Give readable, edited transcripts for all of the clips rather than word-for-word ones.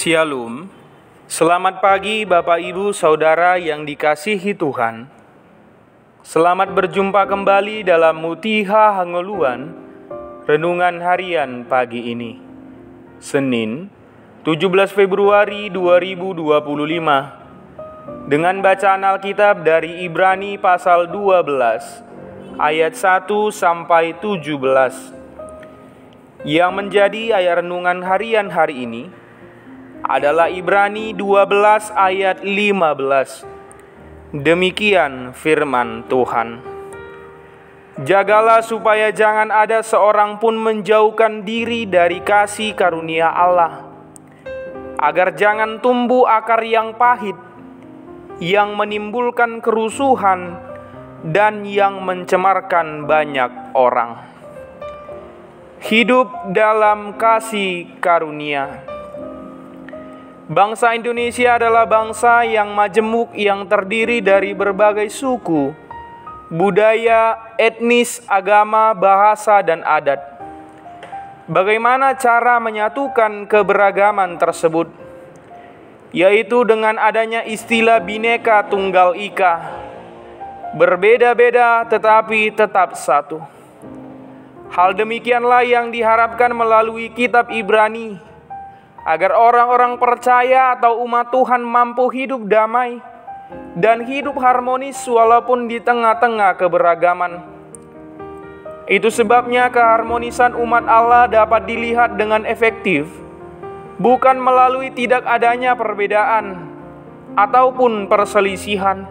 Shalom, selamat pagi Bapak Ibu Saudara yang dikasihi Tuhan. Selamat berjumpa kembali dalam Mutiha Hangoluan, Renungan Harian pagi ini, Senin 17 Februari 2025, dengan bacaan Alkitab dari Ibrani pasal 12, ayat 1 sampai 17. Yang menjadi ayat renungan harian hari ini adalah Ibrani 12 ayat 15. Demikian firman Tuhan. Jagalah supaya jangan ada seorang pun menjauhkan diri dari kasih karunia Allah, agar jangan tumbuh akar yang pahit, yang menimbulkan kerusuhan dan yang mencemarkan banyak orang. Hidup dalam kasih karunia. Bangsa Indonesia adalah bangsa yang majemuk, yang terdiri dari berbagai suku, budaya, etnis, agama, bahasa, dan adat. Bagaimana cara menyatukan keberagaman tersebut? Yaitu dengan adanya istilah Bhinneka Tunggal Ika, berbeda-beda tetapi tetap satu. Hal demikianlah yang diharapkan melalui kitab Ibrani, agar orang-orang percaya atau umat Tuhan mampu hidup damai dan hidup harmonis walaupun di tengah-tengah keberagaman. Itu sebabnya keharmonisan umat Allah dapat dilihat dengan efektif, bukan melalui tidak adanya perbedaan ataupun perselisihan.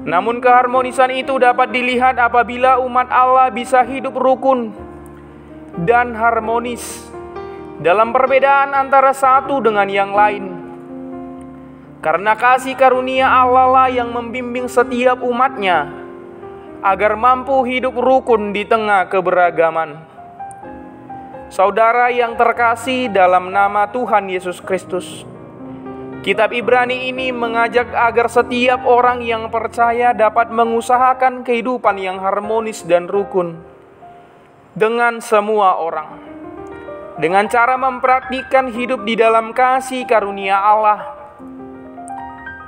Namun keharmonisan itu dapat dilihat apabila umat Allah bisa hidup rukun dan harmonis dalam perbedaan antara satu dengan yang lain. Karena kasih karunia Allah lah yang membimbing setiap umatnya agar mampu hidup rukun di tengah keberagaman. Saudara yang terkasih dalam nama Tuhan Yesus Kristus, kitab Ibrani ini mengajak agar setiap orang yang percaya dapat mengusahakan kehidupan yang harmonis dan rukun dengan semua orang, dengan cara mempraktikkan hidup di dalam kasih karunia Allah.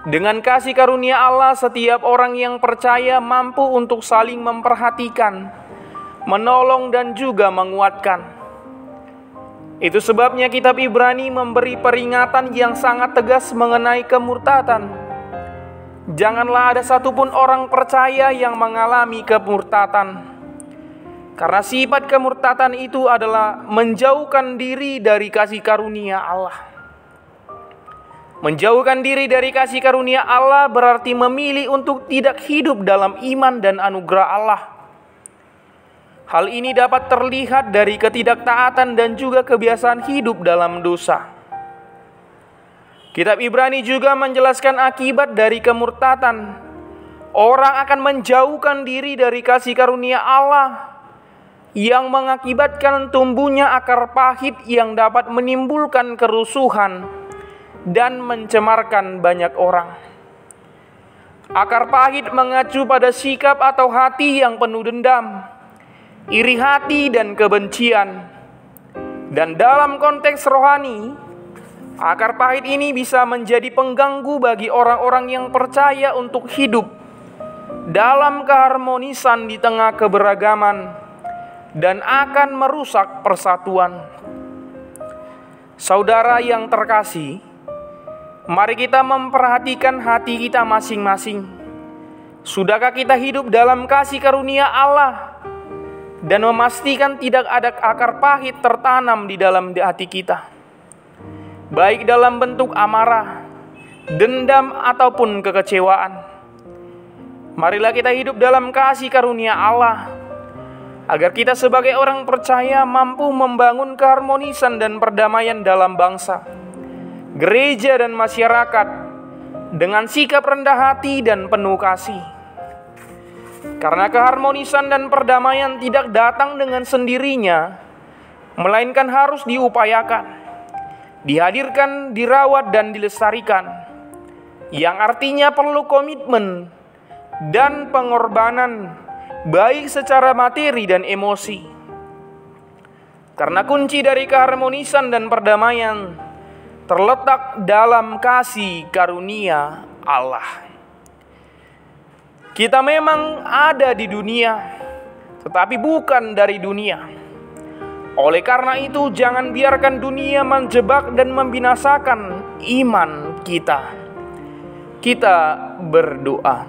Dengan kasih karunia Allah, setiap orang yang percaya mampu untuk saling memperhatikan, menolong, dan juga menguatkan. Itu sebabnya kitab Ibrani memberi peringatan yang sangat tegas mengenai kemurtatan. Janganlah ada satupun orang percaya yang mengalami kemurtatan. Karena sifat kemurtatan itu adalah menjauhkan diri dari kasih karunia Allah. Menjauhkan diri dari kasih karunia Allah berarti memilih untuk tidak hidup dalam iman dan anugerah Allah. Hal ini dapat terlihat dari ketidaktaatan dan juga kebiasaan hidup dalam dosa. Kitab Ibrani juga menjelaskan akibat dari kemurtatan. Orang akan menjauhkan diri dari kasih karunia Allah, yang mengakibatkan tumbuhnya akar pahit yang dapat menimbulkan kerusuhan dan mencemarkan banyak orang. Akar pahit mengacu pada sikap atau hati yang penuh dendam, iri hati, dan kebencian. Dan dalam konteks rohani, akar pahit ini bisa menjadi pengganggu bagi orang-orang yang percaya untuk hidup dalam keharmonisan di tengah keberagaman, dan akan merusak persatuan. Saudara yang terkasih, mari kita memperhatikan hati kita masing-masing. Sudahkah kita hidup dalam kasih karunia Allah dan memastikan tidak ada akar pahit tertanam di dalam hati kita, baik dalam bentuk amarah, dendam, ataupun kekecewaan? Marilah kita hidup dalam kasih karunia Allah, agar kita sebagai orang percaya mampu membangun keharmonisan dan perdamaian dalam bangsa, gereja, dan masyarakat dengan sikap rendah hati dan penuh kasih. Karena keharmonisan dan perdamaian tidak datang dengan sendirinya, melainkan harus diupayakan, dihadirkan, dirawat, dan dilestarikan, yang artinya perlu komitmen dan pengorbanan, baik secara materi dan emosi. Karena kunci dari keharmonisan dan perdamaian terletak dalam kasih karunia Allah. Kita memang ada di dunia, tetapi bukan dari dunia. Oleh karena itu, jangan biarkan dunia menjebak dan membinasakan iman kita. Kita berdoa.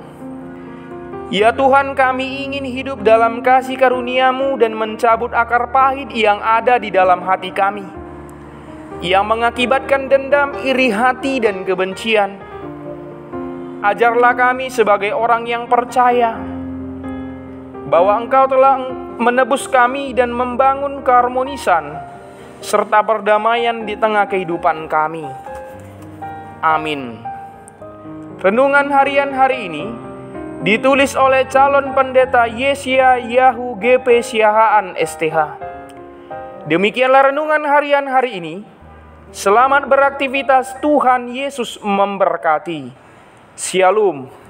Ya Tuhan, kami ingin hidup dalam kasih karunia-Mu dan mencabut akar pahit yang ada di dalam hati kami, yang mengakibatkan dendam, iri hati, dan kebencian. Ajarlah kami sebagai orang yang percaya bahwa Engkau telah menebus kami dan membangun keharmonisan serta perdamaian di tengah kehidupan kami. Amin. Renungan harian hari ini ditulis oleh calon pendeta Yesya Yahu GP Siahaan STH. Demikianlah renungan harian hari ini. Selamat beraktivitas, Tuhan Yesus memberkati. Shalom.